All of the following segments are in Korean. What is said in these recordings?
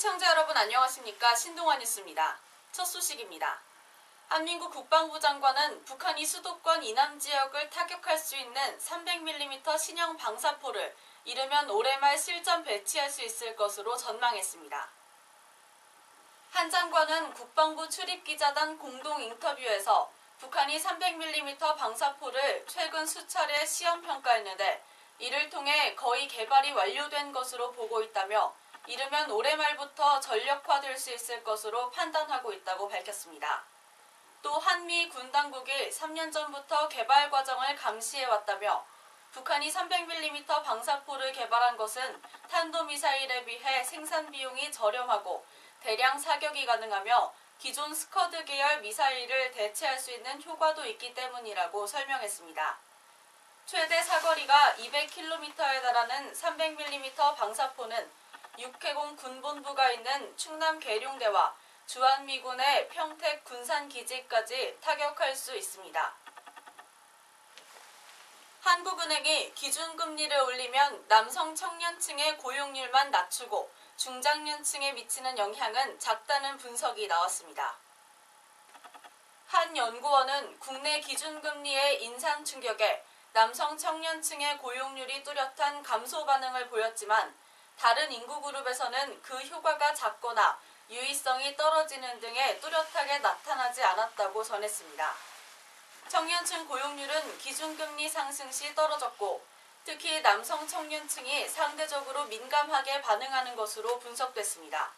시청자 여러분 안녕하십니까? 신동아 뉴스입니다. 첫 소식입니다. 한민국 국방부 장관은 북한이 수도권 이남 지역을 타격할 수 있는 300mm 신형 방사포를 이르면 올해 말 실전 배치할 수 있을 것으로 전망했습니다. 한 장관은 국방부 출입기자단 공동 인터뷰에서 북한이 300mm 방사포를 최근 수차례 시험 평가했는데 이를 통해 거의 개발이 완료된 것으로 보고 있다며 이르면 올해 말부터 전력화될 수 있을 것으로 판단하고 있다고 밝혔습니다. 또 한미 군 당국이 3년 전부터 개발 과정을 감시해왔다며 북한이 300mm 방사포를 개발한 것은 탄도미사일에 비해 생산 비용이 저렴하고 대량 사격이 가능하며 기존 스커드 계열 미사일을 대체할 수 있는 효과도 있기 때문이라고 설명했습니다. 최대 사거리가 200km에 달하는 300mm 방사포는 육해공 군본부가 있는 충남 계룡대와 주한미군의 평택 군산기지까지 타격할 수 있습니다. 한국은행이 기준금리를 올리면 남성 청년층의 고용률만 낮추고 중장년층에 미치는 영향은 작다는 분석이 나왔습니다. 한 연구원은 국내 기준금리의 인상 충격에 남성 청년층의 고용률이 뚜렷한 감소 반응을 보였지만 다른 인구 그룹에서는 그 효과가 작거나 유의성이 떨어지는 등의 뚜렷하게 나타나지 않았다고 전했습니다. 청년층 고용률은 기준금리 상승 시 떨어졌고 특히 남성 청년층이 상대적으로 민감하게 반응하는 것으로 분석됐습니다.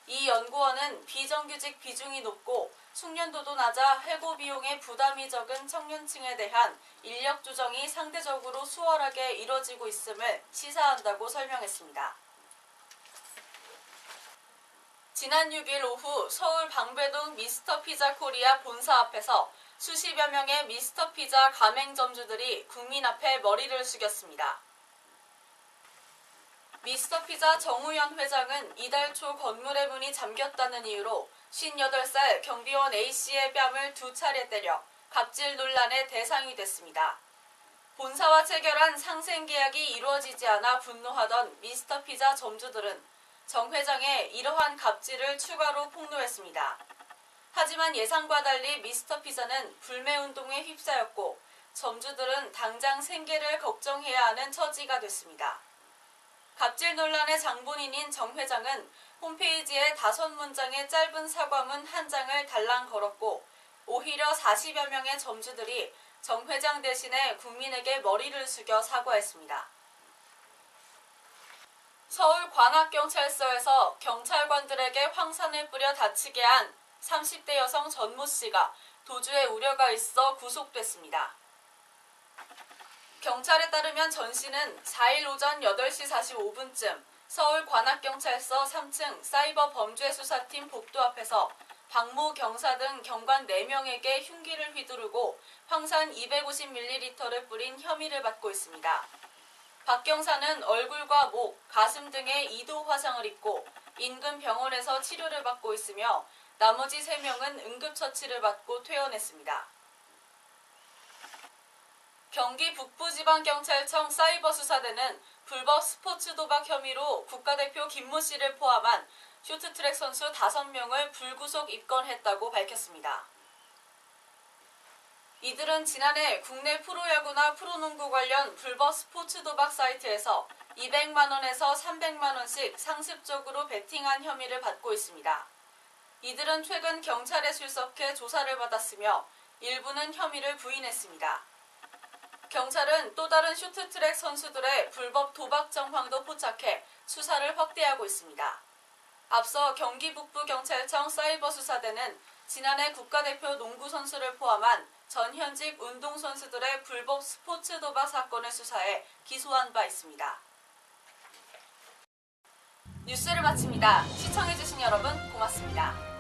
이 연구원은 비정규직 비중이 높고 숙련도도 낮아 해고 비용의 부담이 적은 청년층에 대한 인력 조정이 상대적으로 수월하게 이뤄지고 있음을 시사한다고 설명했습니다. 지난 6일 오후 서울 방배동 미스터피자 코리아 본사 앞에서 수십여 명의 미스터피자 가맹점주들이 국민 앞에 머리를 숙였습니다. 미스터피자 정우현 회장은 이달 초 건물의 문이 잠겼다는 이유로 58살 경비원 A씨의 뺨을 2차례 때려 갑질 논란의 대상이 됐습니다. 본사와 체결한 상생계약이 이루어지지 않아 분노하던 미스터피자 점주들은 정 회장의 이러한 갑질을 추가로 폭로했습니다. 하지만 예상과 달리 미스터피자는 불매운동에 휩싸였고 점주들은 당장 생계를 걱정해야 하는 처지가 됐습니다. 갑질 논란의 장본인인 정 회장은 홈페이지에 5문장의 짧은 사과문 1장을 달랑 걸었고 오히려 40여 명의 점주들이 정 회장 대신에 국민에게 머리를 숙여 사과했습니다. 서울 관악경찰서에서 경찰관들에게 황산을 뿌려 다치게 한 30대 여성 전모 씨가 도주에 우려가 있어 구속됐습니다. 경찰에 따르면 전 씨는 4일 오전 8시 45분쯤 서울 관악경찰서 3층 사이버 범죄수사팀 복도 앞에서 박모 경사 등 경관 4명에게 흉기를 휘두르고 황산 250ml를 뿌린 혐의를 받고 있습니다. 박 경사는 얼굴과 목, 가슴 등에 2도 화상을 입고 인근 병원에서 치료를 받고 있으며 나머지 3명은 응급처치를 받고 퇴원했습니다. 경기 북부지방경찰청 사이버수사대는 불법 스포츠 도박 혐의로 국가대표 김모 씨를 포함한 쇼트트랙 선수 5명을 불구속 입건했다고 밝혔습니다. 이들은 지난해 국내 프로야구나 프로농구 관련 불법 스포츠 도박 사이트에서 200만 원에서 300만 원씩 상습적으로 베팅한 혐의를 받고 있습니다. 이들은 최근 경찰에 출석해 조사를 받았으며 일부는 혐의를 부인했습니다. 경찰은 또 다른 쇼트트랙 선수들의 불법 도박 정황도 포착해 수사를 확대하고 있습니다. 앞서 경기 북부경찰청 사이버수사대는 지난해 국가대표 농구 선수를 포함한 전현직 운동선수들의 불법 스포츠 도박 사건을 수사해 기소한 바 있습니다. 뉴스를 마칩니다. 시청해주신 여러분 고맙습니다.